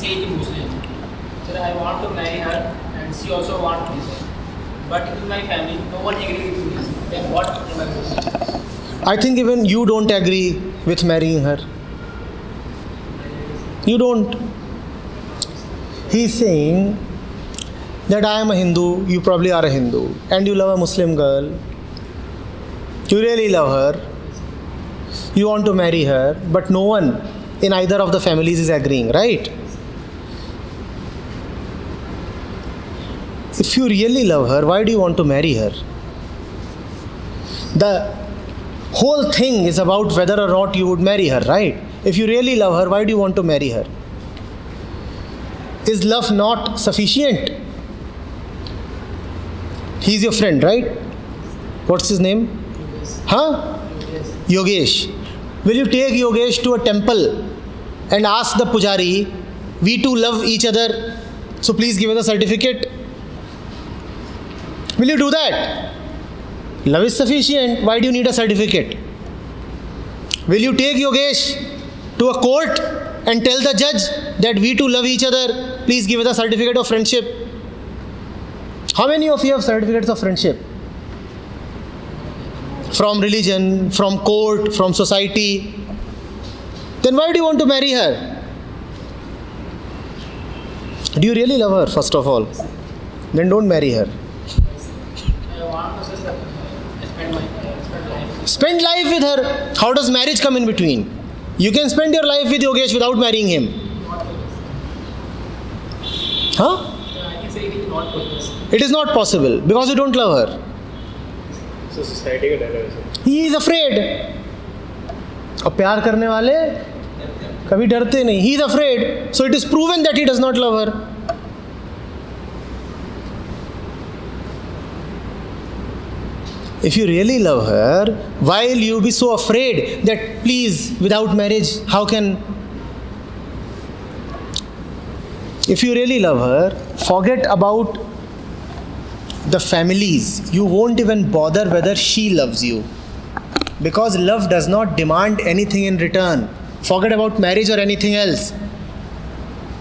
say to Muslim, sir, I want to marry her and she also wants this. But in my family, no one agrees with this. Then what am I going to do? I think even you don't agree with marrying her. You don't. He's saying that I am a Hindu, you probably are a Hindu, and you love a Muslim girl. You really love her. You want to marry her, but no one in either of the families is agreeing, right? If you really love her, why do you want to marry her? The whole thing is about whether or not you would marry her, right? If you really love her, why do you want to marry her? Is love not sufficient? He's your friend, right? What's his name? Huh? Yogesh. Will you take Yogesh to a temple and ask the pujari, we two love each other, so please give us a certificate? Will you do that? Love is sufficient. Why do you need a certificate? Will you take Yogesh to a court and tell the judge that we two love each other, please give us a certificate of friendship? How many of you have certificates of friendship? From religion, from court, from society. Then why do you want to marry her? Do you really love her, first of all? Then don't marry her. I want to spend life. Spend life with her. How does marriage come in between? You can spend your life with Yogesh without marrying him. Huh? I can say it is not possible. It is not possible because you don't love her. So society का डर है वैसे. He is afraid. और प्यार करने वाले कभी डरते नहीं. He is afraid. So it is proven that he does not love her. If you really love her, why will you be so afraid that please, without marriage, how can... If you really love her, forget about the families. You won't even bother whether she loves you. Because love does not demand anything in return. Forget about marriage or anything else.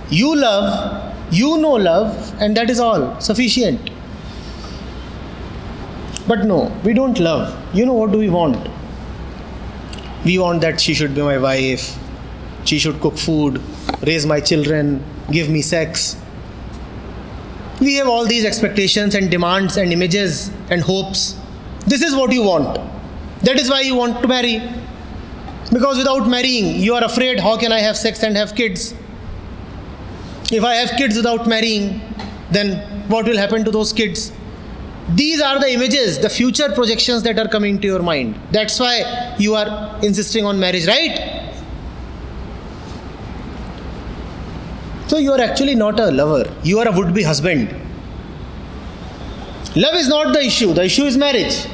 You love, you know love, and that is all sufficient. But no, we don't love. You know what do we want? We want that she should be my wife, she should cook food, raise my children, give me sex. We have all these expectations and demands and images and hopes. This is what you want. That is why you want to marry. Because without marrying, you are afraid, how can I have sex and have kids? If I have kids without marrying, then what will happen to those kids? These are the images, the future projections that are coming to your mind. That's why you are insisting on marriage, right? So you are actually not a lover. You are a would-be husband. Love is not the issue. The issue is marriage.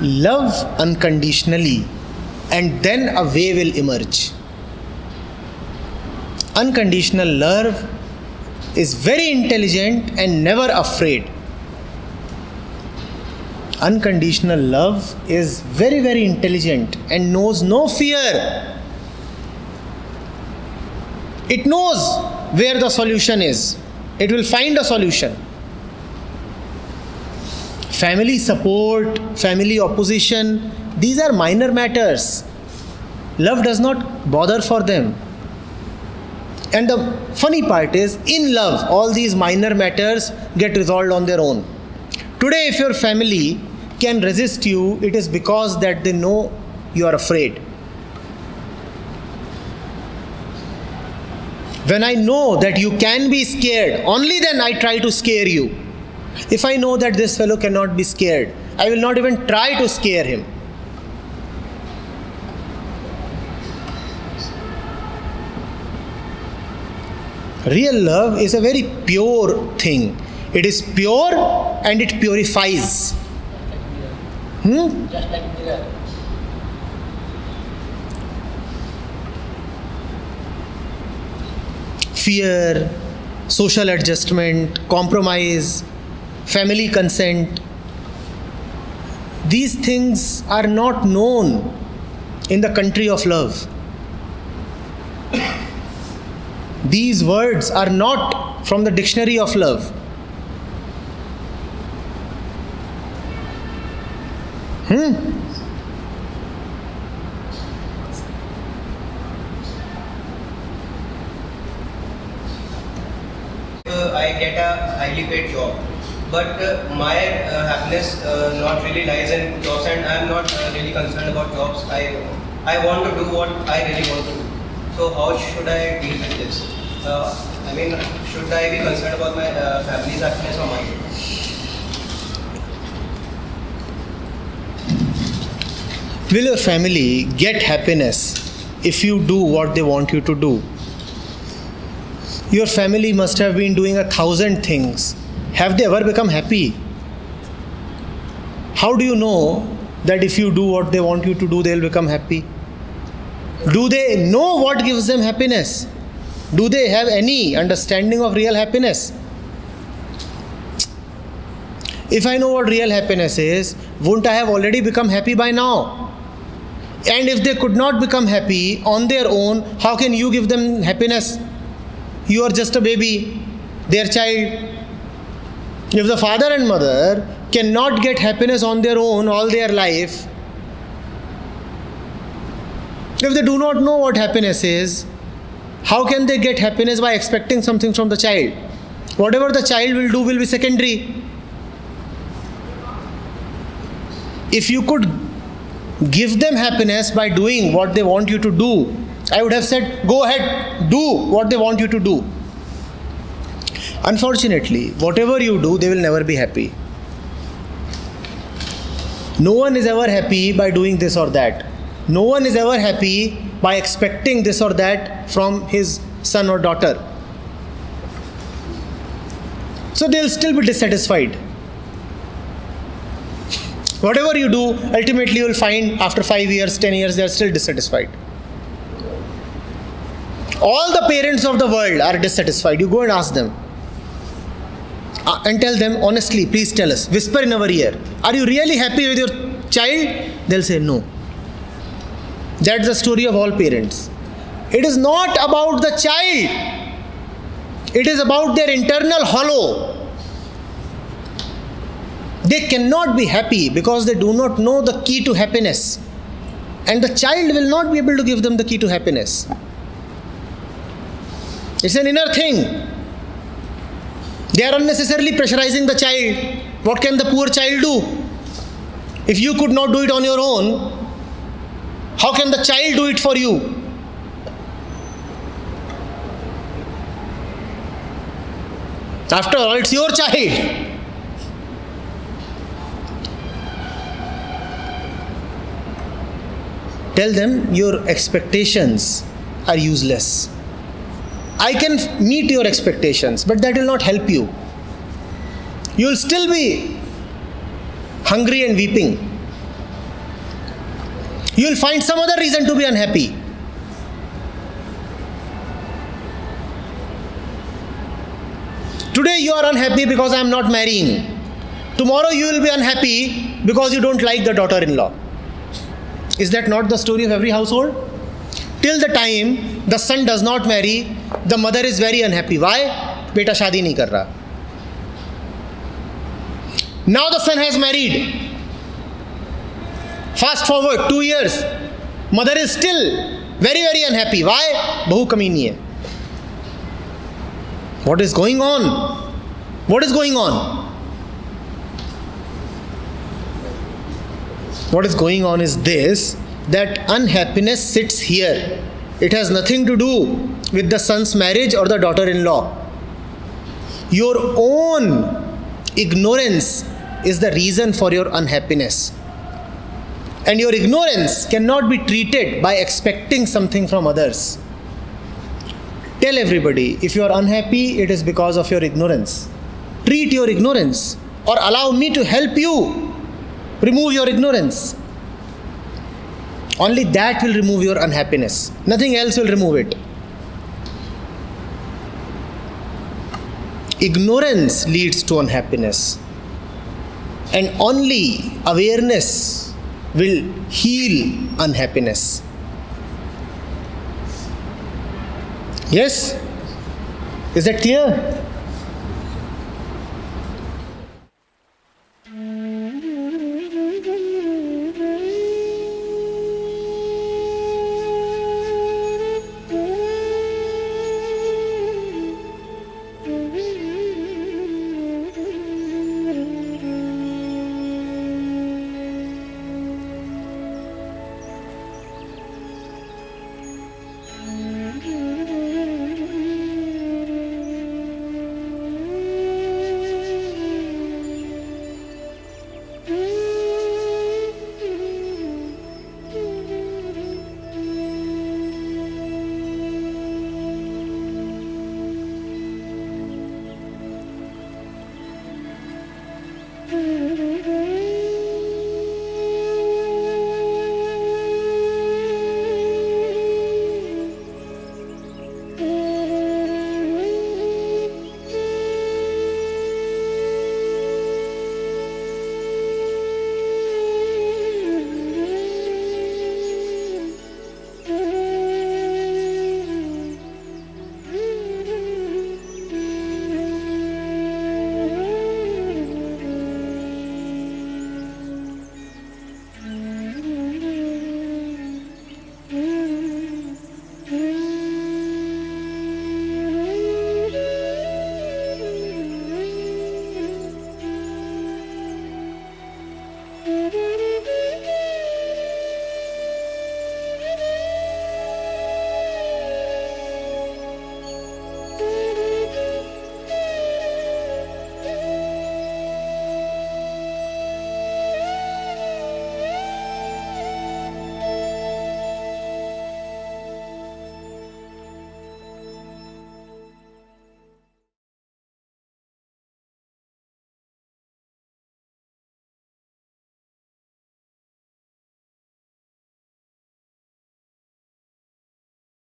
Love unconditionally, and then a way will emerge. Unconditional love is very intelligent and never afraid. Unconditional love is very, very intelligent and knows no fear. It knows where the solution is. It will find a solution. Family support, family opposition, these are minor matters. Love does not bother for them. And the funny part is, in love, all these minor matters get resolved on their own. Today, if your family can resist you, it is because that they know you are afraid. When I know that you can be scared, only then I try to scare you. If I know that this fellow cannot be scared, I will not even try to scare him. Real love is a very pure thing. It is pure and it purifies. Just like mirror. Fear, social adjustment, compromise, family consent. These things are not known in the country of love. These words are not from the dictionary of love. I get a highly paid job, but my happiness not really lies in jobs, and I am not really concerned about jobs. I want to do what I really want to do. So how should I deal with this? Should I be concerned about my family's happiness or mine? Will your family get happiness if you do what they want you to do? Your family must have been doing 1,000 things. Have they ever become happy? How do you know that if you do what they want you to do, they'll become happy? Do they know what gives them happiness? Do they have any understanding of real happiness? If I know what real happiness is, wouldn't I have already become happy by now? And if they could not become happy on their own, how can you give them happiness? You are just a baby, their child. If the father and mother cannot get happiness on their own all their life, if they do not know what happiness is, how can they get happiness by expecting something from the child? Whatever the child will do will be secondary. If you could give them happiness by doing what they want you to do, I would have said, go ahead, do what they want you to do. Unfortunately, whatever you do, they will never be happy. No one is ever happy by doing this or that. No one is ever happy by expecting this or that from his son or daughter. So they'll still be dissatisfied. Whatever you do, ultimately you will find after 5 years, 10 years, they are still dissatisfied. All the parents of the world are dissatisfied. You go and ask them and tell them honestly, please tell us, whisper in our ear, are you really happy with your child? They'll say no. That's the story of all parents. It is not about the child. It is about their internal hollow. They cannot be happy because they do not know the key to happiness. And the child will not be able to give them the key to happiness. It's an inner thing. They are unnecessarily pressurizing the child. What can the poor child do? If you could not do it on your own, how can the child do it for you? After all, it's your child. Tell them your expectations are useless. I can meet your expectations, but that will not help you. You will still be hungry and weeping. You will find some other reason to be unhappy. Today you are unhappy because I am not marrying. Tomorrow you will be unhappy because you don't like the daughter-in-law. Is that not the story of every household? Till the time the son does not marry, the mother is very unhappy. Why? Beta shadi nahi kar raha. Now the son has married. Fast forward 2 years. Mother is still very, very unhappy. Why? Bahu kamini hai. What is going on? What is going on? What is going on is this, that unhappiness sits here. It has nothing to do with the son's marriage or the daughter-in-law. Your own ignorance is the reason for your unhappiness. And your ignorance cannot be treated by expecting something from others. Tell everybody, if you are unhappy, it is because of your ignorance. Treat your ignorance, or allow me to help you remove your ignorance. Only that will remove your unhappiness. Nothing else will remove it. Ignorance leads to unhappiness. And only awareness will heal unhappiness. Yes? Is that clear?